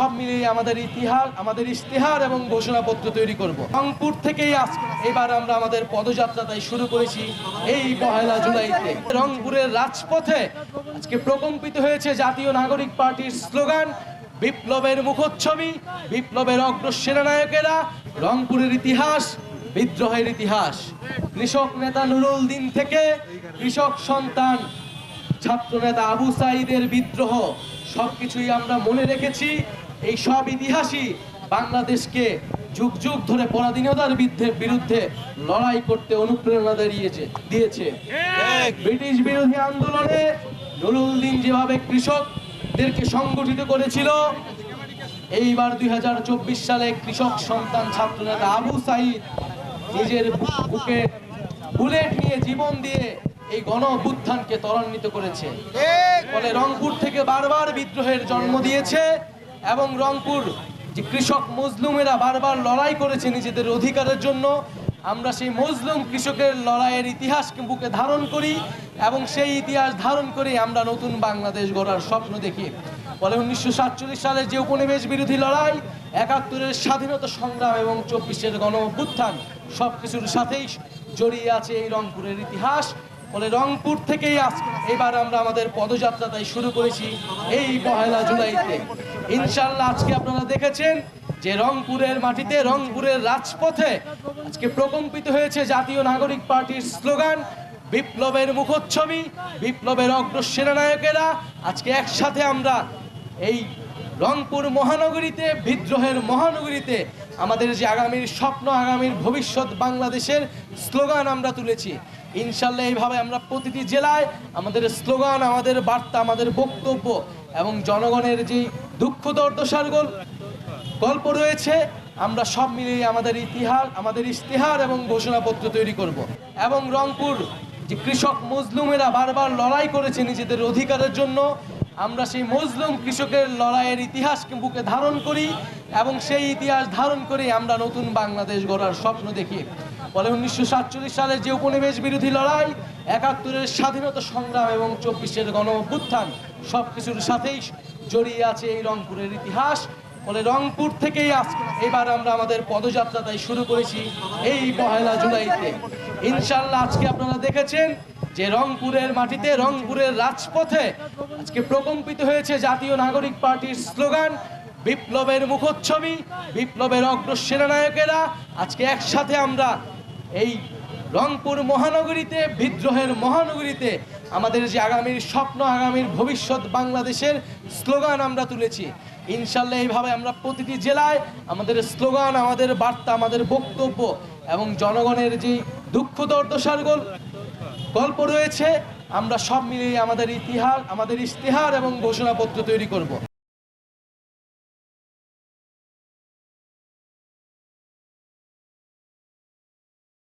সব মিলিয়ে আমাদের ইতিহাস, আমাদের ইশতেহার এবং ঘোষণাপত্র তৈরি করব। রংপুর থেকেই এবার আমরা আমাদের পদযাত্রা তাই শুরু করেছি এই 1 জুলাইতে। রংপুরের রাজপথে আজকে প্রকম্পিত হয়েছে জাতীয় নাগরিক পার্টির স্লোগান, বিপ্লবের মুখচ্ছবি, বিপ্লবের অগ্রসেনানায়কেরা, রংপুরের ইতিহাস, বিদ্রোহের ইতিহাস। কৃষক নেতা নুরুল দিন থেকে কৃষক সন্তান ছাত্র নেতা আবু সাঈদের বিদ্রোহ, সবকিছুই আমরা মনে রেখেছি। এই সব ইতিহাসই বাংলাদেশকে যুগ যুগ ধরে পরাধীনতার বিরুদ্ধে লড়াই করতে অনুপ্রেরণা দিয়েছে। ব্রিটিশ বিরোধী আন্দোলনে নুরুল দিন যেভাবে কৃষকদেরকে সংগঠিত করেছিল, এইবার 2024 সালে কৃষক সন্তান ছাত্র নেতা আবু সাঈদ নিজের বুকে বুলেট নিয়ে জীবন দিয়ে এই গণ অভ্যুত্থানকে ত্বরান্বিত করেছে। ফলে রংপুর থেকে বারবার বিদ্রোহের জন্ম দিয়েছে এবং রংপুর যে কৃষক মজলুমেরা বারবার লড়াই করেছে নিজেদের অধিকারের জন্য, আমরা সেই মজলুম কৃষকের লড়াইয়ের ইতিহাসকে বুকে ধারণ করি এবং সেই ইতিহাস ধারণ করে আমরা নতুন বাংলাদেশ গড়ার স্বপ্ন দেখি। ফলে 1947 সালের যে উপনিবেশ বিরোধী লড়াই, 71-এর স্বাধীনতা সংগ্রাম এবং 24-এর গণ অভ্যুত্থান সবকিছুর সাথেই জড়িয়ে আছে এই রংপুরের ইতিহাস। ফলে রংপুর থেকেই এবার আমরা আমাদের পদযাত্রা তাই শুরু করেছি এই 1 জুলাইতে। ইনশাআল্লাহ আজকে আপনারা দেখেছেন যে রংপুরের মাটিতে, রংপুরের রাজপথে আজকে প্রকম্পিত হয়েছে জাতীয় নাগরিক পার্টির স্লোগান, বিপ্লবের মুখচ্ছবি, বিপ্লবের অগ্রসেনানায়কেরা। আজকে একসাথে আমরা এই রংপুর মহানগরীতে, বিদ্রোহের মহানগরীতে আমাদের যে আগামীর স্বপ্ন, আগামীর ভবিষ্যৎ বাংলাদেশের স্লোগান আমরা তুলেছি। ইনশাল্লাহ এইভাবে আমরা প্রতিটি জেলায় আমাদের স্লোগান, আমাদের বার্তা, আমাদের বক্তব্য এবং জনগণের যে দুঃখ দুর্দশার গল্প রয়েছে, আমরা সব মিলিয়ে আমাদের ইতিহাস, আমাদের ইশতেহার এবং ঘোষণাপত্র তৈরি করব। এবং রংপুর যে কৃষক মজলুমেরা বারবার লড়াই করেছে নিজেদের অধিকারের জন্য, আমরা সেই মজলুম কৃষকের লড়াইয়ের ইতিহাসকে বুকে ধারণ করি এবং সেই ইতিহাস ধারণ করে আমরা নতুন বাংলাদেশ গড়ার স্বপ্ন দেখি। ফলে 1947 সালের যে উপনিবেশ বিরোধী লড়াই, 71-এর স্বাধীনতা সংগ্রাম এবং 24-এর গণ অভ্যুত্থান সবকিছুর সাথেই জড়িয়ে আছে এই রংপুরের ইতিহাস। ফলে রংপুর থেকেই এবার আমরা আমাদের পদযাত্রা তাই শুরু করেছি এই 1 জুলাইতে। ইনশাআল্লাহ আজকে আপনারা দেখেছেন যে রংপুরের মাটিতে, রংপুরের রাজপথে আজকে প্রকম্পিত হয়েছে জাতীয় নাগরিক পার্টির স্লোগান, বিপ্লবের মুখচ্ছবি, বিপ্লবের অগ্রসেনানায়কেরা। আজকে একসাথে আমরা এই রংপুর মহানগরীতে, বিদ্রোহের মহানগরীতে আমাদের যে আগামীর স্বপ্ন, আগামীর ভবিষ্যৎ বাংলাদেশের স্লোগান আমরা তুলেছি। ইনশাল্লাহ এইভাবে আমরা প্রতিটি জেলায় আমাদের স্লোগান, আমাদের বার্তা, আমাদের বক্তব্য এবং জনগণের যে দুঃখ দুর্দশার গল্প রয়েছে, আমরা সব মিলিয়ে আমাদের ইতিহাস, আমাদের ইশতেহার এবং ঘোষণাপত্র তৈরি করব।